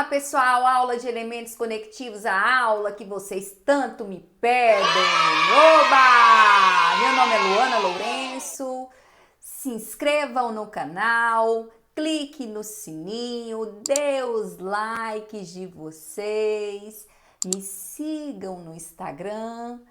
Olá, pessoal! Aula de elementos conectivos, a aula que vocês tanto me pedem. Oba! Meu nome é Luana Lourenço. Se inscrevam no canal, clique no sininho, dê os likes de vocês, me sigam no Instagram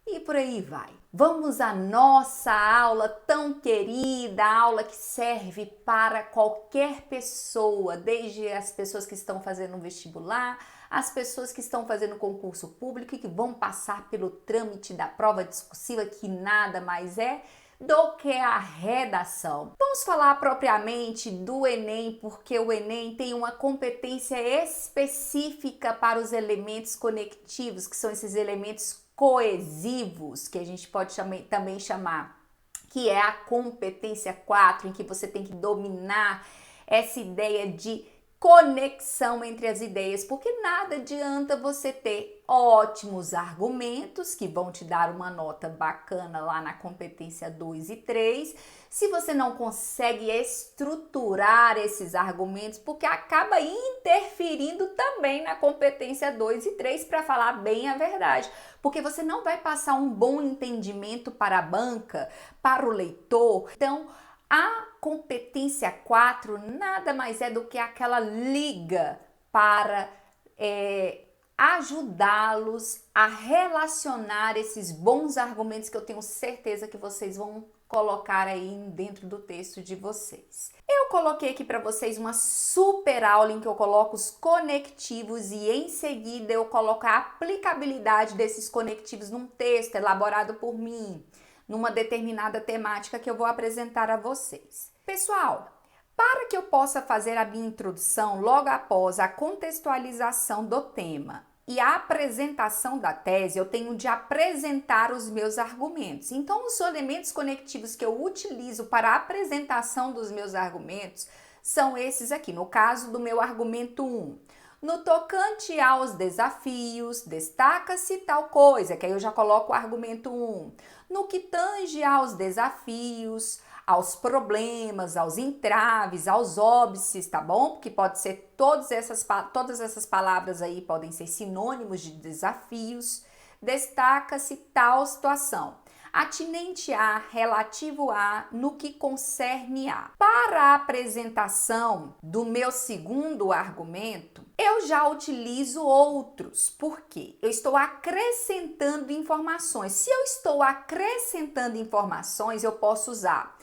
e por aí vai. Vamos à nossa aula tão querida, aula que serve para qualquer pessoa, desde as pessoas que estão fazendo vestibular, as pessoas que estão fazendo concurso público e que vão passar pelo trâmite da prova discursiva, que nada mais é do que a redação. Vamos falar propriamente do Enem, porque o Enem tem uma competência específica para os elementos conectivos, que são esses elementos coesivos, que a gente pode também chamar, que é a competência 4, em que você tem que dominar essa ideia de conexão entre as ideias, porque nada adianta você ter ótimos argumentos que vão te dar uma nota bacana lá na competência 2 e 3, se você não consegue estruturar esses argumentos, porque acaba interferindo também na competência 2 e 3, para falar bem a verdade, porque você não vai passar um bom entendimento para a banca, para o leitor. Então, a competência 4 nada mais é do que aquela liga para ajudá-los a relacionar esses bons argumentos que eu tenho certeza que vocês vão colocar aí dentro do texto de vocês. Eu coloquei aqui para vocês uma super aula em que eu coloco os conectivos e em seguida eu coloco a aplicabilidade desses conectivos num texto elaborado por mim, numa determinada temática que eu vou apresentar a vocês. Pessoal, para que eu possa fazer a minha introdução logo após a contextualização do tema e a apresentação da tese, eu tenho de apresentar os meus argumentos. Então, os elementos conectivos que eu utilizo para a apresentação dos meus argumentos são esses aqui. No caso do meu argumento 1, no tocante aos desafios, destaca-se tal coisa, que aí eu já coloco o argumento 1. No que tange aos desafios, aos problemas, aos entraves, aos óbices, tá bom? Porque pode ser todas essas palavras aí podem ser sinônimos de desafios. Destaca-se tal situação. Atinente a, relativo a, no que concerne a. Para a apresentação do meu segundo argumento, eu já utilizo outros, porque eu estou acrescentando informações. Se eu estou acrescentando informações, eu posso usar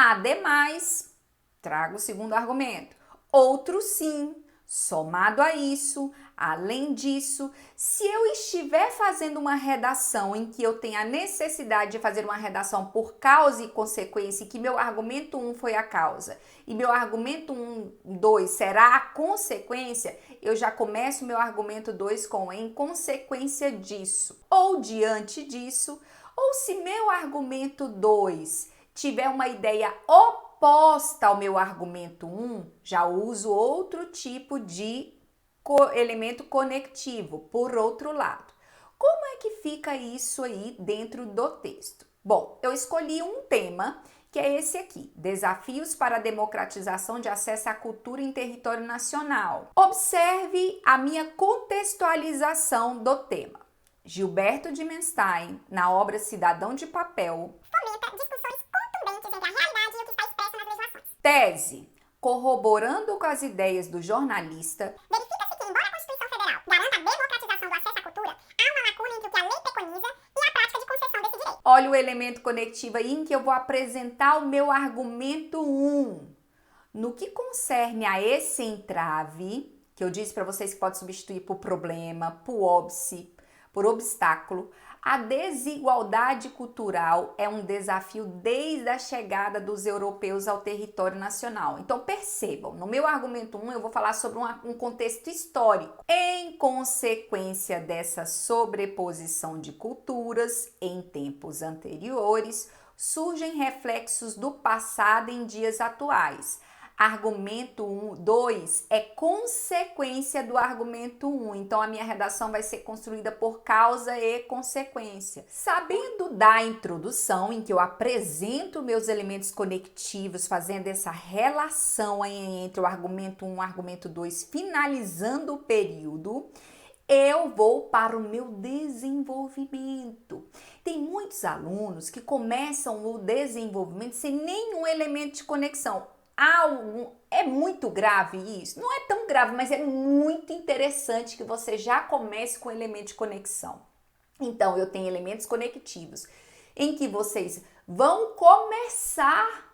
ademais, trago o segundo argumento, outro sim, somado a isso, além disso. Se eu estiver fazendo uma redação em que eu tenho a necessidade de fazer uma redação por causa e consequência, e que meu argumento 1 foi a causa, e meu argumento 2 será a consequência, eu já começo meu argumento 2 com em consequência disso, ou diante disso, ou se meu argumento 2 tiver uma ideia oposta ao meu argumento 1, já uso outro tipo de elemento conectivo, por outro lado. Como é que fica isso aí dentro do texto? Bom, eu escolhi um tema que é esse aqui, Desafios para a Democratização de Acesso à Cultura em Território Nacional. Observe a minha contextualização do tema. Gilberto Dimenstein, na obra Cidadão de Papel, fomenta discussões contundentes entre a realidade e o que está expresso nas legislações. Tese, corroborando com as ideias do jornalista, Verifica-se que, embora a Constituição Federal garanta a democratização do acesso à cultura, há uma lacuna entre o que a lei preconiza e a prática de concessão desse direito. olha o elemento conectivo aí em que eu vou apresentar o meu argumento 1. No que concerne a esse entrave, que eu disse para vocês que pode substituir por problema, por óbice, por obstáculo, a desigualdade cultural é um desafio desde a chegada dos europeus ao território nacional. Então percebam, no meu argumento 1 eu vou falar sobre um contexto histórico. Em consequência dessa sobreposição de culturas em tempos anteriores, surgem reflexos do passado em dias atuais. Argumento 2 é consequência do argumento 1. Então, a minha redação vai ser construída por causa e consequência. Sabendo da introdução, em que eu apresento meus elementos conectivos, fazendo essa relação entre o argumento 1 e o argumento 2, finalizando o período, eu vou para o meu desenvolvimento. Tem muitos alunos que começam o desenvolvimento sem nenhum elemento de conexão. É muito grave isso? Não é tão grave, mas é muito interessante que você já comece com elemento de conexão. Então, eu tenho elementos conectivos em que vocês vão começar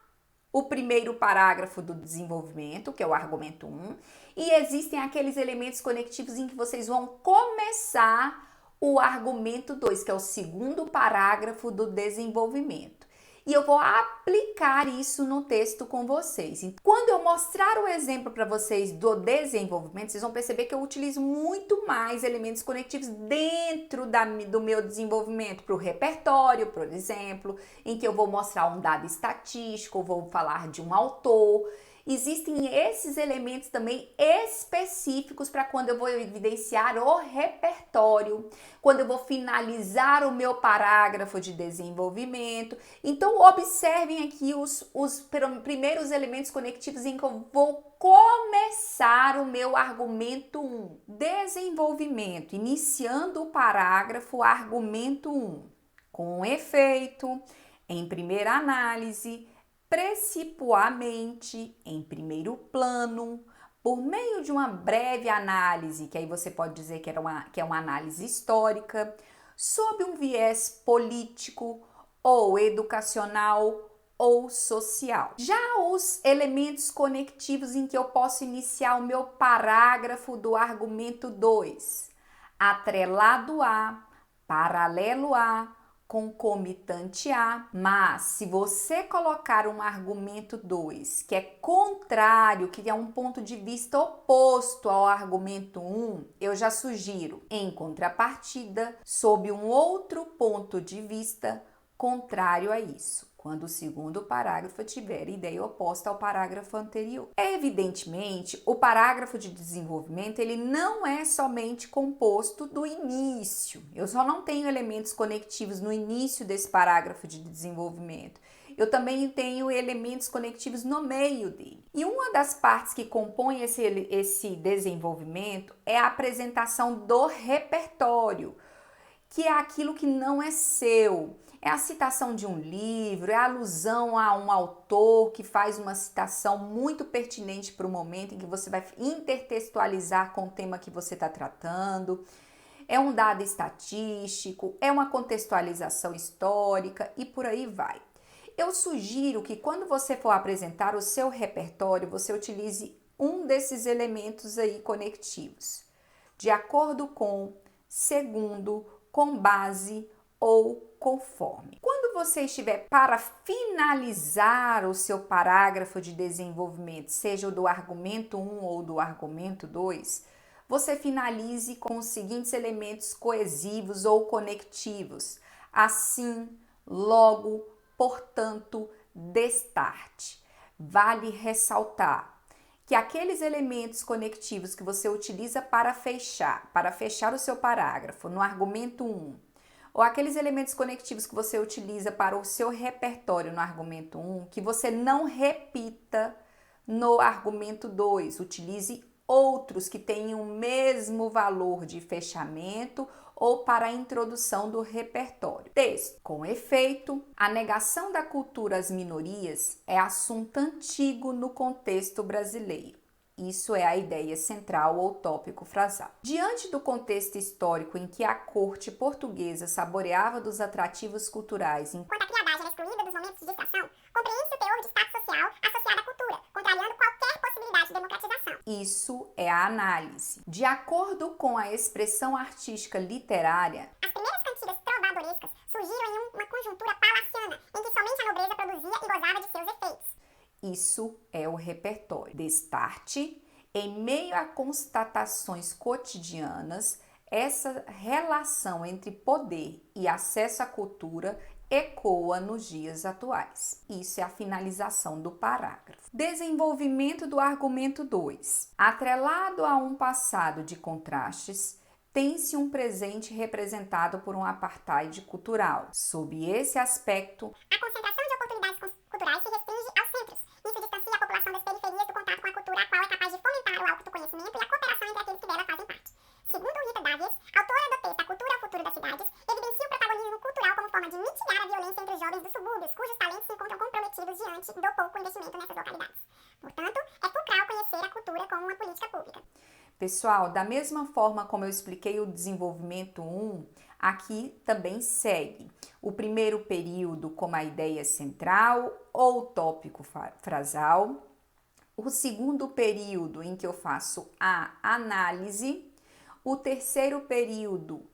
o primeiro parágrafo do desenvolvimento, que é o argumento 1, e existem aqueles elementos conectivos em que vocês vão começar o argumento 2, que é o segundo parágrafo do desenvolvimento. E eu vou aplicar isso no texto com vocês. Quando eu mostrar o exemplo para vocês do desenvolvimento, vocês vão perceber que eu utilizo muito mais elementos conectivos dentro do meu desenvolvimento, para o repertório, por exemplo, em que eu vou mostrar um dado estatístico, vou falar de um autor. Existem esses elementos também específicos para quando eu vou evidenciar o repertório, quando eu vou finalizar o meu parágrafo de desenvolvimento. Então, observem aqui os primeiros elementos conectivos em que eu vou começar o meu argumento 1. Desenvolvimento, iniciando o parágrafo, argumento 1. Com efeito, em primeira análise, precipuamente, em primeiro plano, por meio de uma breve análise, que aí você pode dizer que é uma análise histórica, sob um viés político ou educacional ou social. Já os elementos conectivos em que eu posso iniciar o meu parágrafo do argumento 2, atrelado a, paralelo a, concomitante a, mas se você colocar um argumento 2 que é contrário, que é um ponto de vista oposto ao argumento 1, eu já sugiro, em contrapartida, sob um outro ponto de vista contrário a isso, quando o segundo parágrafo tiver ideia oposta ao parágrafo anterior. Evidentemente, o parágrafo de desenvolvimento ele não é somente composto do início. Eu só não tenho elementos conectivos no início desse parágrafo de desenvolvimento. Eu também tenho elementos conectivos no meio dele. E uma das partes que compõe esse desenvolvimento é a apresentação do repertório, que é aquilo que não é seu. É a citação de um livro, é a alusão a um autor que faz uma citação muito pertinente para o momento em que você vai intertextualizar com o tema que você está tratando. É um dado estatístico, é uma contextualização histórica e por aí vai. Eu sugiro que quando você for apresentar o seu repertório, você utilize um desses elementos aí conectivos, de acordo com, segundo, com base ou conforme. Quando você estiver para finalizar o seu parágrafo de desenvolvimento, seja o do argumento 1 ou do argumento 2, você finalize com os seguintes elementos coesivos ou conectivos: assim, logo, portanto, destarte. Vale ressaltar que aqueles elementos conectivos que você utiliza para fechar o seu parágrafo no argumento 1, ou aqueles elementos conectivos que você utiliza para o seu repertório no argumento 1, que você não repita no argumento 2, utilize outros que tenham o mesmo valor de fechamento ou para a introdução do repertório. Texto. Com efeito, a negação da cultura às minorias é assunto antigo no contexto brasileiro. Isso é a ideia central ou tópico frasal. Diante do contexto histórico em que a corte portuguesa saboreava dos atrativos culturais enquanto a criadagem era excluída dos momentos de distração, compreende-se o teor de status social associado à cultura, contrariando qualquer possibilidade de democratização. Isso é a análise. De acordo com a expressão artística literária, as primeiras cantigas trovadorescas surgiram em uma conjuntura palaciana, em que somente a nobreza produzia e gozava de seus efeitos. Isso é o repertório. Destarte, em meio a constatações cotidianas, essa relação entre poder e acesso à cultura ecoa nos dias atuais. Isso é a finalização do parágrafo. Desenvolvimento do argumento 2. Atrelado a um passado de contrastes, tem-se um presente representado por um apartheid cultural. Sob esse aspecto, a concentração de oportunidades culturais se restringe aos centros. Isso distancia a população das periferias do contato com a cultura, a qual é capaz de fomentar o autoconhecimento e a cooperação entre aqueles que dela fazem parte. Segundo Rita Davies, autora do texto A Cultura é o Futuro das Cidades, evidencia o protagonismo cultural como forma de mitigar a violência entre os jovens dos subúrbios, cujos talentos se encontram comprometidos diante do pouco investimento nessas localidades. Portanto, é fulcral conhecer a cultura como uma política pública. Pessoal, da mesma forma como eu expliquei o desenvolvimento 1, aqui também segue o primeiro período como a ideia central ou tópico frasal, o segundo período em que eu faço a análise, o terceiro período,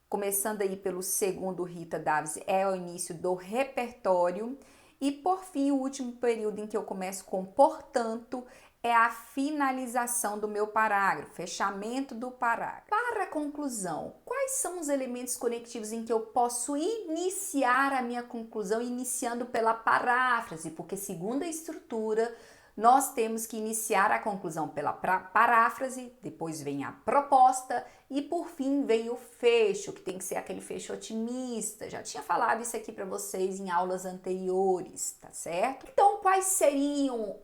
começando aí pelo segundo Rita Davies, é o início do repertório e por fim o último período em que eu começo com portanto, é a finalização do meu parágrafo, fechamento do parágrafo. Para a conclusão, quais são os elementos conectivos em que eu posso iniciar a minha conclusão, iniciando pela paráfrase? Porque segundo a estrutura, nós temos que iniciar a conclusão pela paráfrase, depois vem a proposta e por fim vem o fecho, que tem que ser aquele fecho otimista. Já tinha falado isso aqui para vocês em aulas anteriores, tá certo? Então, quais seriam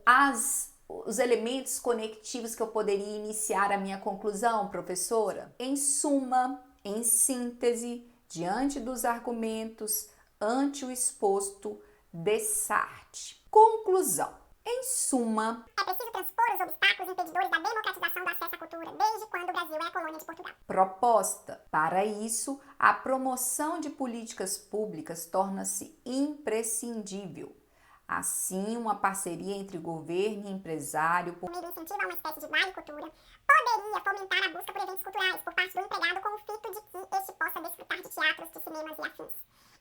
os elementos conectivos que eu poderia iniciar a minha conclusão, professora? Em suma, em síntese, diante dos argumentos, ante o exposto, dessarte. Conclusão. Em suma, é preciso transpor os obstáculos impedidores da democratização do acesso à cultura, desde quando o Brasil é colônia de Portugal. Proposta. Para isso, a promoção de políticas públicas torna-se imprescindível. Assim, uma parceria entre governo e empresário, por meio do incentivo a uma espécie de vale cultura, poderia fomentar a busca por eventos culturais por parte do empregado com o fito de que este possa desfrutar de teatros, de cinemas e afins.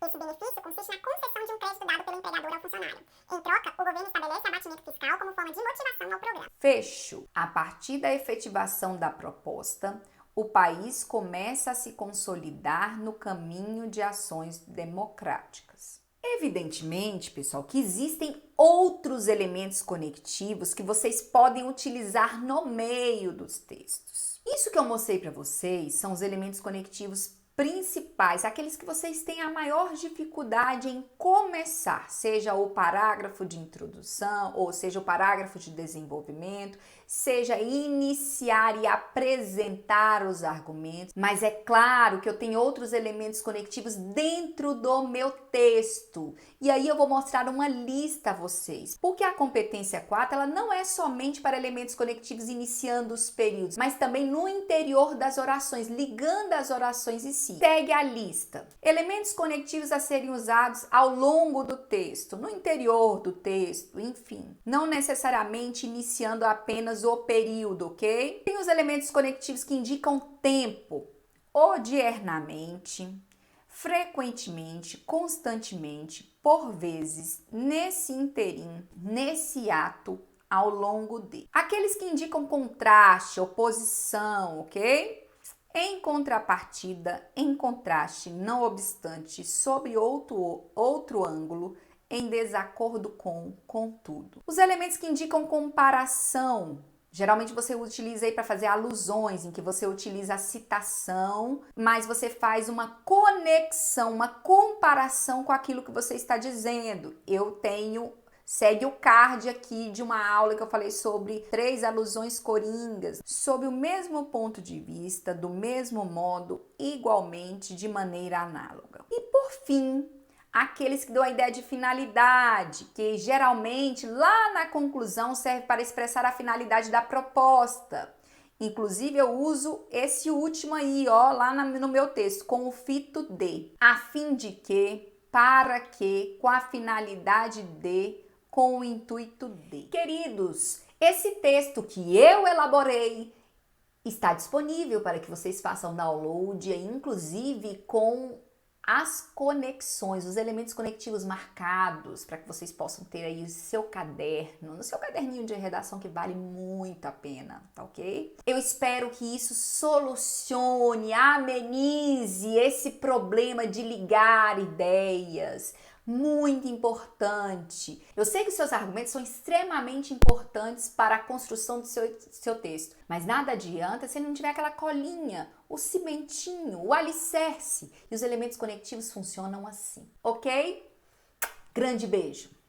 Esse benefício consiste na concessão de um crédito dado pelo empregador ao funcionário. Em troca, o governo estabelece abatimento fiscal como forma de motivação ao programa. Fecho. A partir da efetivação da proposta, o país começa a se consolidar no caminho de ações democráticas. Evidentemente, pessoal, que existem outros elementos conectivos que vocês podem utilizar no meio dos textos. Isso que eu mostrei para vocês são os elementos conectivos principais, aqueles que vocês têm a maior dificuldade em começar, seja o parágrafo de introdução, ou seja o parágrafo de desenvolvimento, seja iniciar e apresentar os argumentos, mas é claro que eu tenho outros elementos conectivos dentro do meu texto, e aí eu vou mostrar uma lista a vocês, porque a competência 4, ela não é somente para elementos conectivos iniciando os períodos, mas também no interior das orações, ligando as orações em si. Segue a lista. Elementos conectivos a serem usados ao longo do texto, no interior do texto, enfim. Não necessariamente iniciando apenas o período, ok? Tem os elementos conectivos que indicam tempo, odiernamente, frequentemente, constantemente, por vezes, nesse interim, nesse ato, ao longo de. Aqueles que indicam contraste, oposição, ok? Em contrapartida, em contraste, não obstante, sobre outro ângulo, em desacordo com, contudo. Os elementos que indicam comparação, geralmente você utiliza aí para fazer alusões, em que você utiliza a citação, mas você faz uma conexão, uma comparação com aquilo que você está dizendo. Segue o card aqui de uma aula que eu falei sobre 3 alusões coringas, sob o mesmo ponto de vista, do mesmo modo, igualmente, de maneira análoga. E por fim, aqueles que dão a ideia de finalidade, que geralmente lá na conclusão serve para expressar a finalidade da proposta. Inclusive eu uso esse último aí, ó, lá no meu texto, com o fito de, a fim de que, para que, com a finalidade de, com o intuito de. Queridos, esse texto que eu elaborei está disponível para que vocês façam download, inclusive com as conexões, os elementos conectivos marcados, para que vocês possam ter aí o seu caderno, no seu caderninho de redação, que vale muito a pena, tá ok? Eu espero que isso solucione, amenize esse problema de ligar ideias, muito importante. Eu sei que os seus argumentos são extremamente importantes para a construção do seu texto, mas nada adianta se não tiver aquela colinha, o cimentinho, o alicerce. E os elementos conectivos funcionam assim, ok? Grande beijo!